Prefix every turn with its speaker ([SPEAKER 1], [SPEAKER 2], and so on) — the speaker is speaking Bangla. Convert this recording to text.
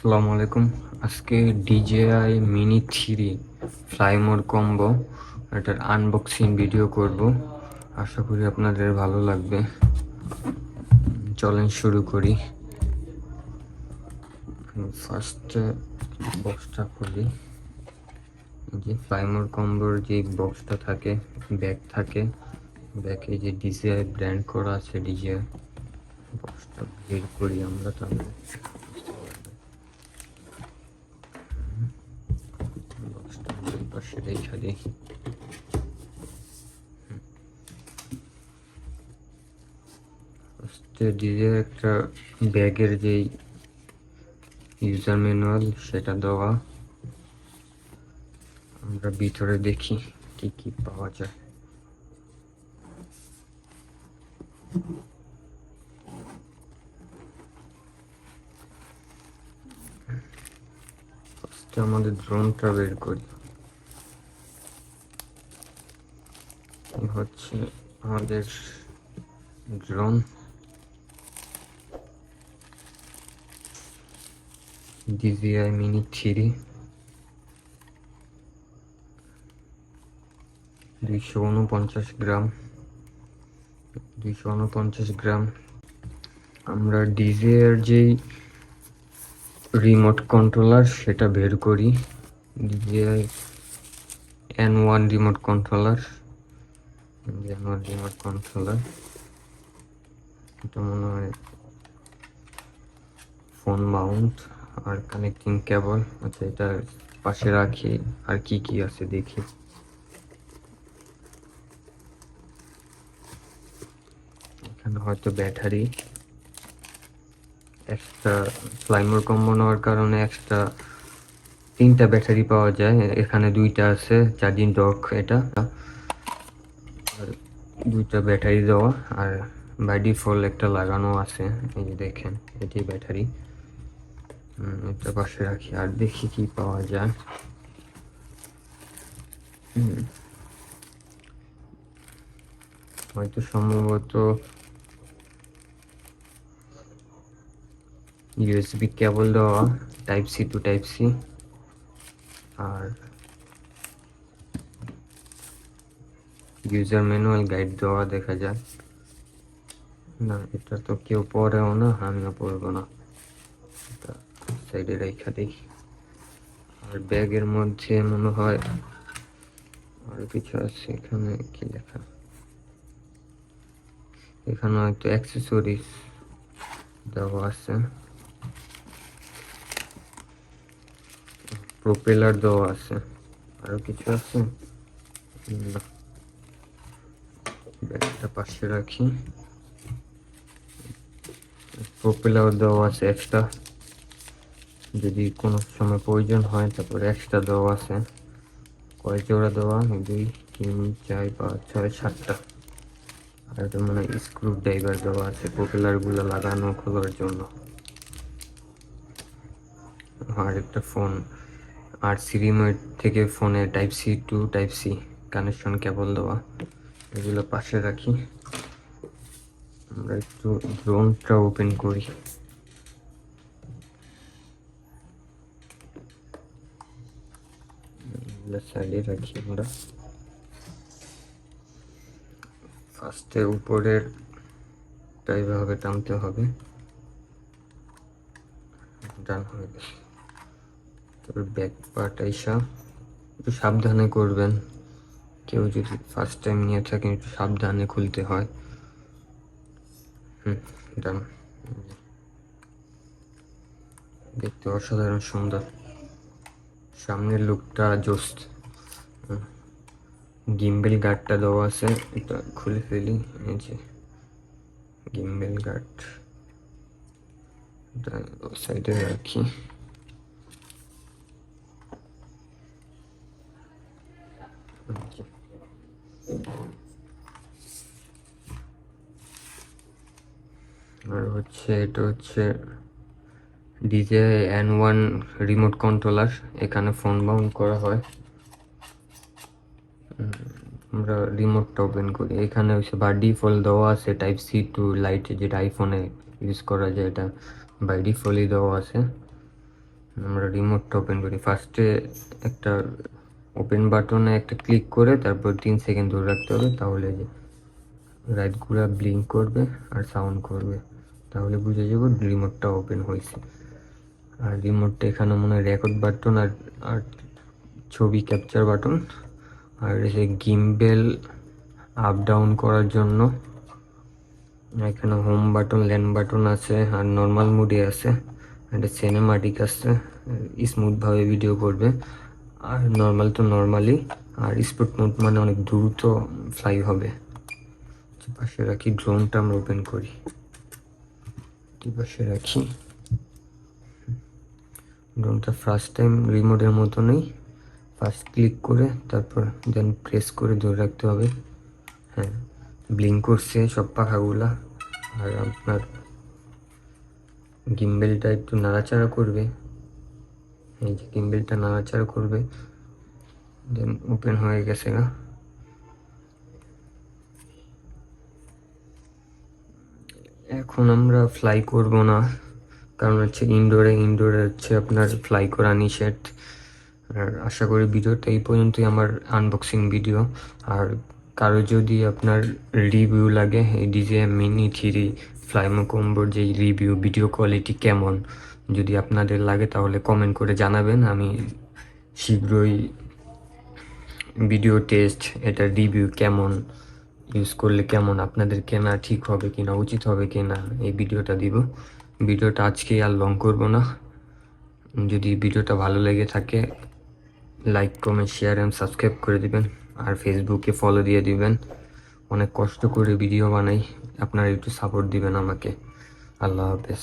[SPEAKER 1] আসসালামু আলাইকুম। আজকে DJI mini 3 fly mode combo এটার আনবক্সিং ভিডিও করব। আশা করি আপনাদের ভালো লাগবে। চলেন শুরু করি। ফার্স্টে বক্সটা খুলি। যে ফ্লাই মোড কম্বোর যে বক্সটা থাকে, ব্যাগ থাকে, ব্যাগে যে DJI ব্র্যান্ড করা আছে, DJI বক্সটা বের করি আমরা তাহলে বক্সটা এই পাশে রেখে দিই। DJI একটা ব্যাগের যে ইউজার ম্যানুয়াল সেটা দেওয়া। আমরা ভিতরে দেখি কি কি পাওয়া যায়। ফার্স্টে আমাদের ড্রোনটা বের করি। এই হচ্ছে আমাদের ড্রোন। DJI মিনি 3 249 গ্রাম। আমরা DJI এর যেই রিমোট কন্ট্রোলার সেটা বের করি। DJI N1 remote controller. এটা মনে হয় ফোন মাউন্ট আর কানেক্টিং কেবল। আচ্ছা, এটা পাশে রাখি। আর কি কি আছে দেখি। এখানে হয়তো battery extra, fly mode combo নেওয়ার কারণে এক্সট্রা 3টা ব্যাটারি পাওয়া যায়। এখানে 2টা আছে চার্জিং ডক, এটা আর 2টা ব্যাটারি দেওয়া। আর বাই ডিফল্ট একটা লাগানো আছে, এই যে দেখেন এটি ব্যাটারি। এটা পাশে রাখি আর দেখি কি পাওয়া যায়। হয়তো সম্ভবত USB কেবল দেওয়া, type C to type C. আর ইউজার ম্যানুয়াল গাইড দেওয়া দেখা যায়। না, এটা তো কেউ পড়েও না, আমিও পড়বো না, এটা সাইডে রেখা দিই। আর ব্যাগের মধ্যে মনে হয় আর কিছু আছে। এখানে কি লেখা? এখানে হয়তো অ্যাক্সেসরিজ দেওয়া আছে, প্রোপেলার দেওয়া আছে। আরো কিছু আছে না, ব্যাগটা পাশে রাখি। প্রোপেলার দেওয়া আছে এক্সট্রা, যদি কোনো সময় প্রয়োজন হয়। তারপরে এক্সট্রা দেওয়া আছে, কয় জোড়া দেওয়া? 2 3 4 5 6 7টা। আর এটা মানে স্ক্রু ড্রাইভার দেওয়া আছে প্রোপেলার গুলো লাগানো খোলার জন্য। আর একটা ফোন আর রিমোট থেকে ফোনে type C to type C connection cable দেওয়া। এগুলো পাশে রাখি। আমরা একটু ড্রোনটা ওপেন করি। সাইডে রাখি আমরা। ফার্স্টে উপরের এইভাবে টানতে হবে। ডান হয়ে গেছে। তারপর ব্যাক পার্ট আইসা একটু সাবধানে করবেন। কেউ যদি ফার্স্ট টাইম নিয়ে থাকেন একটু সাবধানে খুলতে হয়। ডান। দেখতে অসাধারণ সুন্দর, সামনের লুকটা জোস্ট। গিম্বেল গার্ডটা দেওয়া আছে, এটা খুলে ফেলি। এই যে গিম্বেল গার্ড, এটা সাইডে রাখি। আর হচ্ছে এটা হচ্ছে DJI N1 রিমোট কন্ট্রোলার। এখানে ফোন মাউন্ট করা হয়। আমরা রিমোটটা ওপেন করি। এখানে হচ্ছে বাই ডিফল্ট দেওয়া আছে টাইপ সি টু লাইট, যেটা আইফোনে ইউজ করা যায়, এটা বাই ডিফল্টই দেওয়া আছে। আমরা রিমোটটা ওপেন করি। ফার্স্টে একটা ওপেন বাটনে একটা ক্লিক করে তারপর 3 সেকেন্ড ধরে রাখতে হবে, তাহলে যে লাইটগুলো ব্লিঙ্ক করবে আর সাউন্ড করবে, তাহলে বুঝে যাবো রিমোটটা ওপেন হয়েছে। আর রিমোটটা এখানে মনে হয় রেকর্ড বাটন আর আর ছবি ক্যাপচার বাটন, আর এই গিম্বেল আপ ডাউন করার জন্য এখানে হোম বাটন, ল্যান্ড বাটন আছে, আর নর্মাল মোডে আছে, এটা সিনেমাটিক আছে, স্মুথভাবে ভিডিও করবে। আর নর্মাল তো নর্মালি, আর স্পোর্ট মোড মানে অনেক দ্রুত ফ্লাই হবে। পাশে রাখি, ড্রোনটা আমরা ওপেন করি, পাশে রাখি। ড্রোনটা ফার্স্ট টাইম রিমোটের মতনই ফার্স্ট ক্লিক করে তারপর দেন প্রেস করে ধরে রাখতে হবে। হ্যাঁ, ব্লিঙ্ক করছে সব পাখাগুলা। আর আপনার গিম্বেলটা একটু নাড়াচাড়া করবে, এই যে গিম্বেলটা নাড়াচাড়া করবে, দেন ওপেন হয়ে গেছে না। এখন আমরা ফ্লাই করব না, কারণ হচ্ছে ইনডোরে হচ্ছে আপনার ফ্লাই করা নিষেধ। আর আশা করি ভিডিওটা এই পর্যন্তই, আমার আনবক্সিং ভিডিও। আর কারো যদি আপনার রিভিউ লাগে এই ডিজে মিনি 3 ফ্লাইমো কম্বোর যে রিভিউ, ভিডিও কোয়ালিটি কেমন, যদি আপনাদের লাগে তাহলে কমেন্ট করে জানাবেন। আমি শীঘ্রই ভিডিও টেস্ট, এটা রিভিউ কেমন, ইউজ করলে কেমন, আপনাদের কেনা ঠিক হবে কিনা, উচিত হবে কিনা, এই ভিডিওটা দিব। ভিডিওটা আজকে আর লং করব না। যদি ভিডিওটা ভালো লেগে থাকে like, comment, share and subscribe করে দিবেন। আর ফেসবুকে ফলো দিয়ে দিবেন। অনেক কষ্ট করে ভিডিও বানাই, আপনারা একটু সাপোর্ট দিবেন আমাকে। আল্লাহ হাফেজ।